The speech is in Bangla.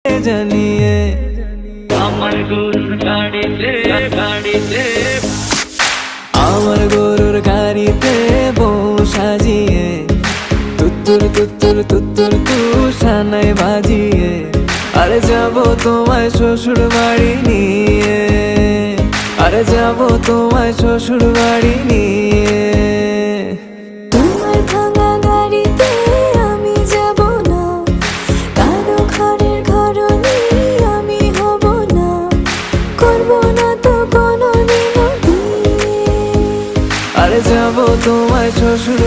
জানিয়ে আমার গরুর গাড়িতে গাড়িতে আমার গরুর গাড়িতে বউ সাজিয়ে তুত্তুর তুত্তুর তুত্তুর তুষানাই বাজিয়ে আরে যাবো তোমায় শ্বশুর বাড়ি নিয়ে, আরে যাবো তোমায় শ্বশুর বাড়ি নিয়ে। তোমার ভাঙা গাড়িতে আমি যাব না, কারো ঘরের ঘরনি আমি হব না, করব না তো কোনোদিনও বিয়ে। আরে যাবো তোমায় শ্বশুর